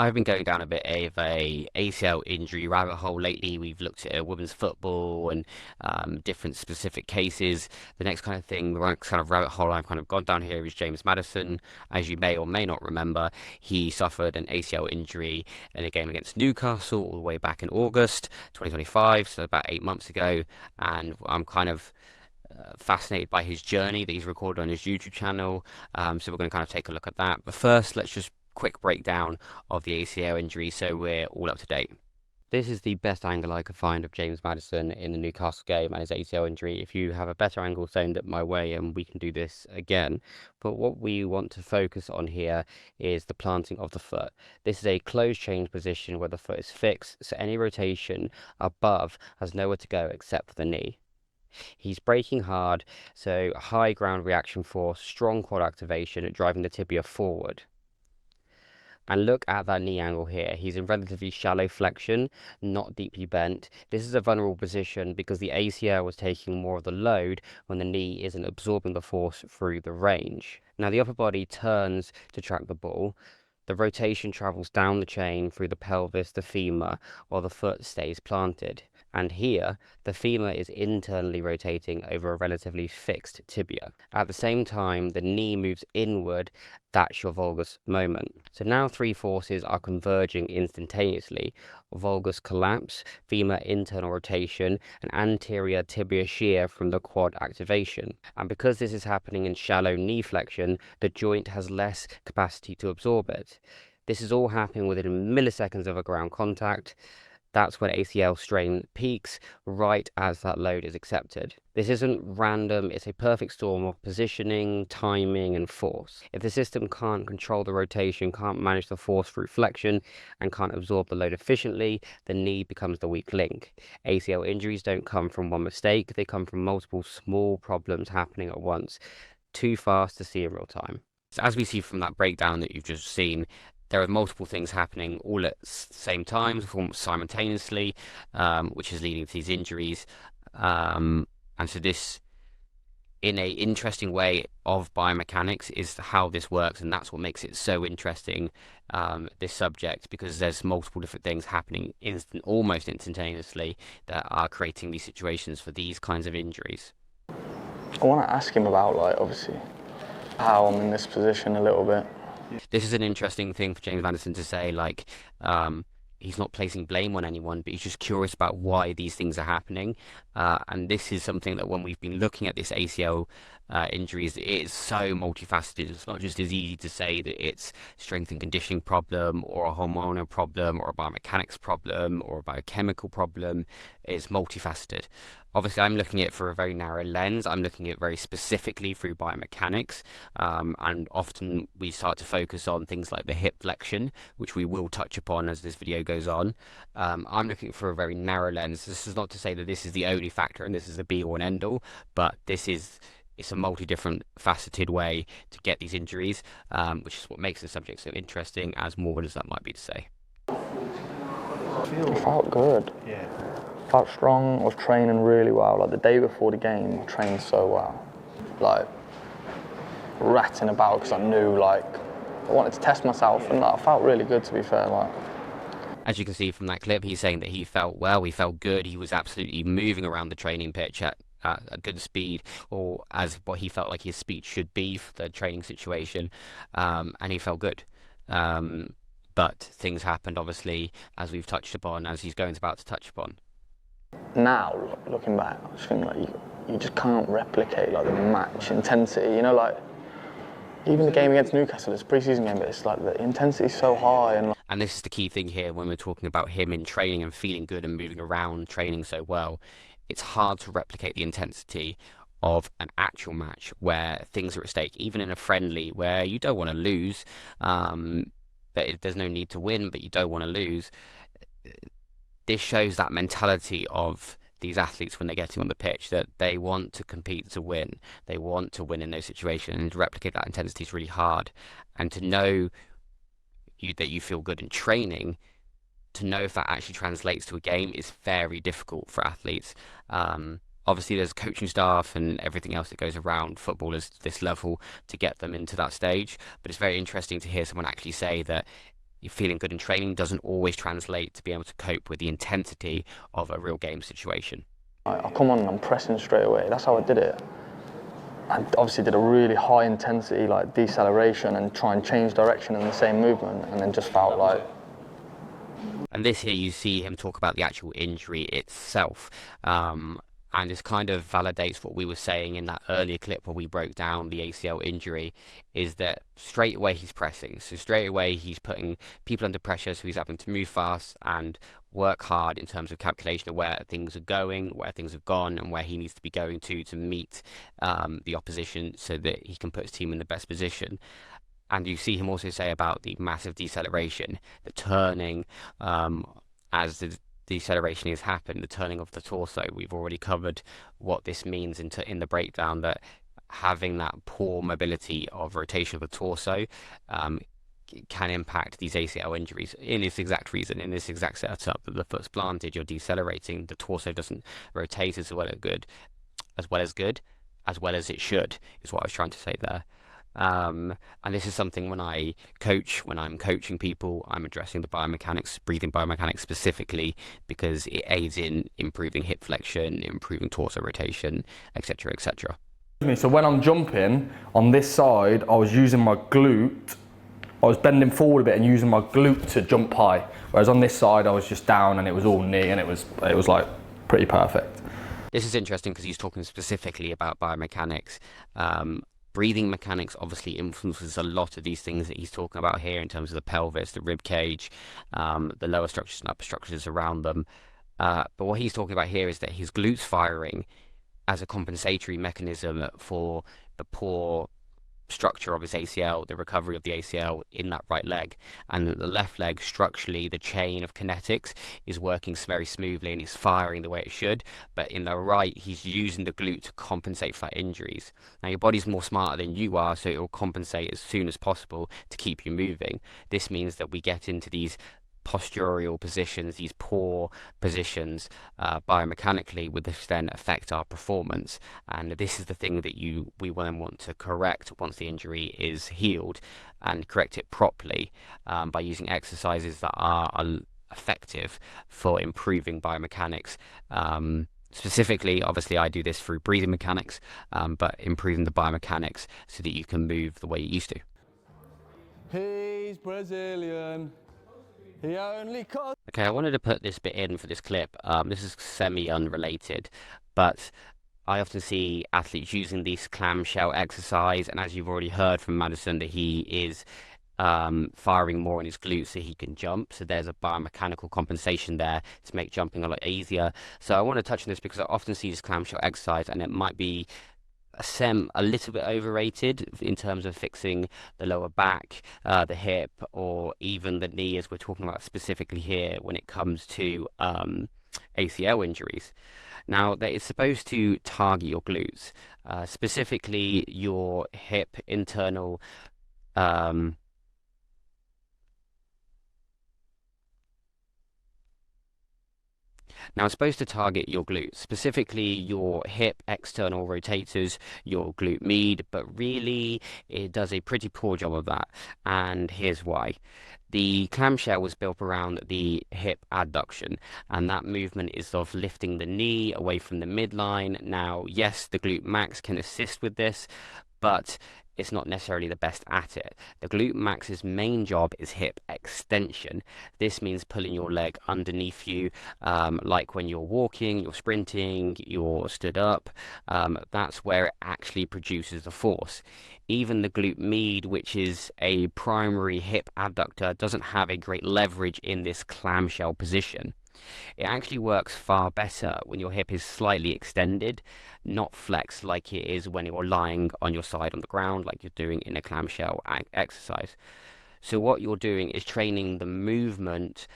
I've been going down a bit of a ACL injury rabbit hole lately. We've looked at women's football and different specific cases. The next kind of thing, the next kind of rabbit hole I've kind of gone down here is James Maddison. As you may or may not remember, he suffered an ACL injury in a game against Newcastle all the way back in August 2025, so about 8 months ago. And I'm kind of fascinated by his journey that he's recorded on his YouTube channel. So we're going to kind of take a look at that. But first, let's just quick breakdown of the ACL injury so we're all up to date. This is the best angle I could find of James Maddison in the Newcastle game and his ACL injury. If you have a better angle, send it my way and we can do this again. But what we want to focus on here is the planting of the foot. This is a closed change position where the foot is fixed, so any rotation above has nowhere to go except for the knee. He's braking hard, so high ground reaction force, strong quad activation, driving the tibia forward. And look at that knee angle here. He's in relatively shallow flexion, not deeply bent. This is a vulnerable position because the ACL was taking more of the load when the knee isn't absorbing the force through the range. Now the upper body turns to track the ball. The rotation travels down the chain through the pelvis, the femur, while the foot stays planted. And here, the femur is internally rotating over a relatively fixed tibia. At the same time, the knee moves inward. That's your valgus moment. So now three forces are converging instantaneously. Valgus collapse, femur internal rotation, and anterior tibia shear from the quad activation. And because this is happening in shallow knee flexion, the joint has less capacity to absorb it. This is all happening within milliseconds of a ground contact. That's when ACL strain peaks, right as that load is accepted. This isn't random, it's a perfect storm of positioning, timing, and force. If the system can't control the rotation, can't manage the force through flexion, and can't absorb the load efficiently, the knee becomes the weak link. ACL injuries don't come from one mistake, they come from multiple small problems happening at once, too fast to see in real time. So as we see from that breakdown that you've just seen, there are multiple things happening all at the same time, simultaneously, which is leading to these injuries. And so this, in a interesting way of biomechanics, is how this works, and that's what makes it so interesting, this subject, because there's multiple different things happening almost instantaneously that are creating these situations for these kinds of injuries. I want to ask him about, like, obviously, how I'm in this position a little bit. This is an interesting thing for James Maddison to say, like, he's not placing blame on anyone, but he's just curious about why these things are happening. And this is something that when we've been looking at this ACL injuries, it is so multifaceted. It's not just as easy to say that it's strength and conditioning problem or a hormonal problem or a biomechanics problem or a biochemical problem. It's multifaceted. Obviously, I'm looking at it for a very narrow lens. I'm looking at it very specifically through biomechanics. And often we start to focus on things like the hip flexion, which we will touch upon as this video goes on. I'm looking for a very narrow lens. This is not to say that this is the only factor and this is the be all and end all, but it's a multi-different faceted way to get these injuries, which is what makes the subject so interesting, as morbid as that might be to say. It felt good. Yeah. Felt strong. I was training really well. Like the day before the game, I trained so well. Like ratting about because I knew, like, I wanted to test myself, and like, I felt really good, to be fair. Like, as you can see from that clip, he's saying that he felt well, he felt good, he was absolutely moving around the training pitch at a good speed, or as what he felt like his speed should be for the training situation, and he felt good. But things happened, obviously, as we've touched upon, as he's about to touch upon. now, looking back, I just think like you just can't replicate like the match intensity. You know, like even the game against Newcastle, it's a pre-season game, but it's like the intensity is so high. And this is the key thing here when we're talking about him in training and feeling good and moving around, training so well. It's hard to replicate the intensity of an actual match where things are at stake, even in a friendly where you don't want to lose. There's no need to win, but you don't want to lose. This shows that mentality of these athletes when they're getting on the pitch, that they want to compete to win. They want to win in those situations, and to replicate that intensity is really hard. And to know that you feel good in training, to know if that actually translates to a game is very difficult for athletes. Obviously, there's coaching staff and everything else that goes around footballers to this level to get them into that stage. But it's very interesting to hear someone actually say that feeling good in training doesn't always translate to be able to cope with the intensity of a real game situation. I come on and I'm pressing straight away. That's how I did it. I obviously did a really high intensity like deceleration and try and change direction in the same movement, and then just felt like. And this here, you see him talk about the actual injury itself. And this kind of validates what we were saying in that earlier clip where we broke down the ACL injury, is that straight away he's pressing. So straight away he's putting people under pressure, so he's having to move fast and work hard in terms of calculation of where things are going, where things have gone, and where he needs to be going to meet the opposition so that he can put his team in the best position. And you see him also say about the massive deceleration, the turning, as the deceleration has happened, the turning of the torso. We've already covered what this means in the breakdown, that having that poor mobility of rotation of the torso can impact these ACL injuries in this exact reason, in this exact setup, that the foot's planted, you're decelerating, the torso doesn't rotate as well as it should, is what I was trying to say there. And this is something when I'm coaching people, I'm addressing the biomechanics, breathing biomechanics specifically, because it aids in improving hip flexion, improving torso rotation, etc., etc. So when I'm jumping on this side, I was using my glute. I was bending forward a bit and using my glute to jump high. Whereas on this side, I was just down and it was all knee, and it was like pretty perfect. This is interesting because he's talking specifically about biomechanics. Breathing mechanics obviously influences a lot of these things that he's talking about here in terms of the pelvis, the rib cage, the lower structures and upper structures around them. But what he's talking about here is that his glutes firing as a compensatory mechanism for the poor structure of his ACL, the recovery of the ACL in that right leg, and the left leg, structurally the chain of kinetics is working very smoothly and is firing the way it should, but in the right he's using the glute to compensate for injuries. Now your body's more smarter than you are, so it will compensate as soon as possible to keep you moving. This means that we get into these postural positions, these poor positions biomechanically, would this then affect our performance. And this is the thing that we then want to correct once the injury is healed, and correct it properly by using exercises that are effective for improving biomechanics. Specifically, obviously, I do this through breathing mechanics, but improving the biomechanics so that you can move the way you used to. He's Brazilian. Okay, I wanted to put this bit in for this clip. This is semi-unrelated, but I often see athletes using this clamshell exercise, and as you've already heard from Maddison, that he is firing more on his glutes so he can jump. So there's a biomechanical compensation there to make jumping a lot easier. So I want to touch on this because I often see this clamshell exercise, and it might be a little bit overrated in terms of fixing the lower back, the hip, or even the knee, as we're talking about specifically here when it comes to ACL injuries. Now, that is supposed to target your glutes, specifically your hip internal Now, it's supposed to target your glutes, specifically your hip external rotators, your glute med, but really it does a pretty poor job of that. And here's why. The clamshell was built around the hip adduction, and that movement is of lifting the knee away from the midline. Now, yes, the glute max can assist with this, but it's not necessarily the best at it. The glute max's main job is hip extension. This means pulling your leg underneath you, like when you're walking, you're sprinting, you're stood up. That's where it actually produces the force. Even the glute med, which is a primary hip adductor, doesn't have a great leverage in this clamshell position. It actually works far better when your hip is slightly extended, not flexed like it is when you're lying on your side on the ground, like you're doing in a clamshell exercise. So what you're doing is training the movement.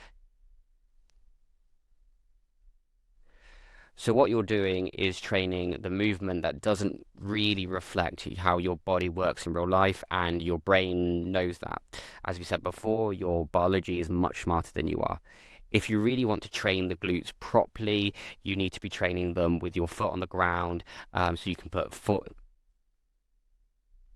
That doesn't really reflect how your body works in real life, and your brain knows that. As we said before, your biology is much smarter than you are. If you really want to train the glutes properly, you need to be training them with your foot on the ground, so you can put foot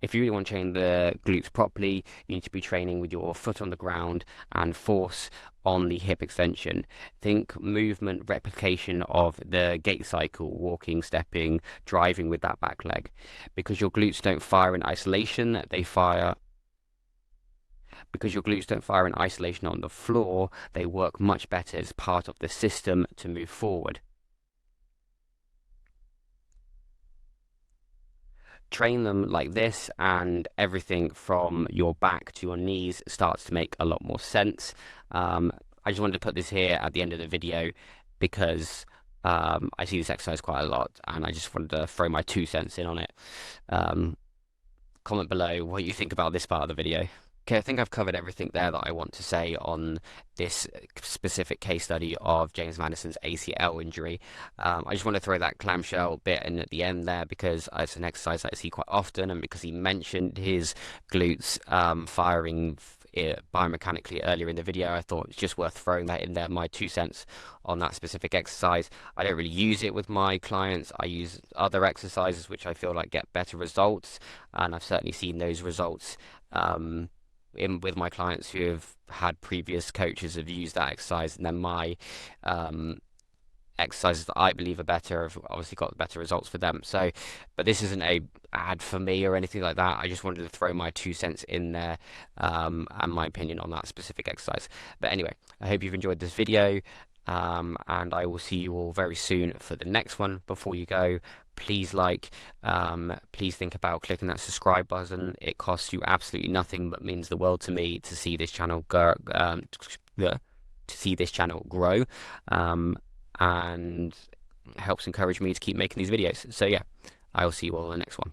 If you really want to train the glutes properly, you need to be training with your foot on the ground and force on the hip extension. Think movement replication of the gait cycle, walking, stepping, driving with that back leg. Because your glutes don't fire in isolation, they fire because your glutes don't fire in isolation on the floor, they work much better as part of the system to move forward. Train them like this, and everything from your back to your knees starts to make a lot more sense. I just wanted to put this here at the end of the video because I see this exercise quite a lot, and I just wanted to throw my 2 cents in on it. Comment below what you think about this part of the video. Okay, I think I've covered everything there that I want to say on this specific case study of James Maddison's ACL injury. I just want to throw that clamshell bit in at the end there because it's an exercise that I see quite often, and because he mentioned his glutes firing biomechanically earlier in the video, I thought it's just worth throwing that in there, my 2 cents on that specific exercise. I don't really use it with my clients. I use other exercises which I feel like get better results, and I've certainly seen those results with my clients who have had previous coaches have used that exercise, and then my exercises that I believe are better have obviously got better results for them. So, but this isn't a ad for me or anything like that. I just wanted to throw my 2 cents in there and my opinion on that specific exercise. But anyway, I hope you've enjoyed this video. And I will see you all very soon for the next one. Before you go, please please think about clicking that subscribe button. It costs you absolutely nothing, but means the world to me to see this channel grow, and helps encourage me to keep making these videos. So yeah, I will see you all in the next one.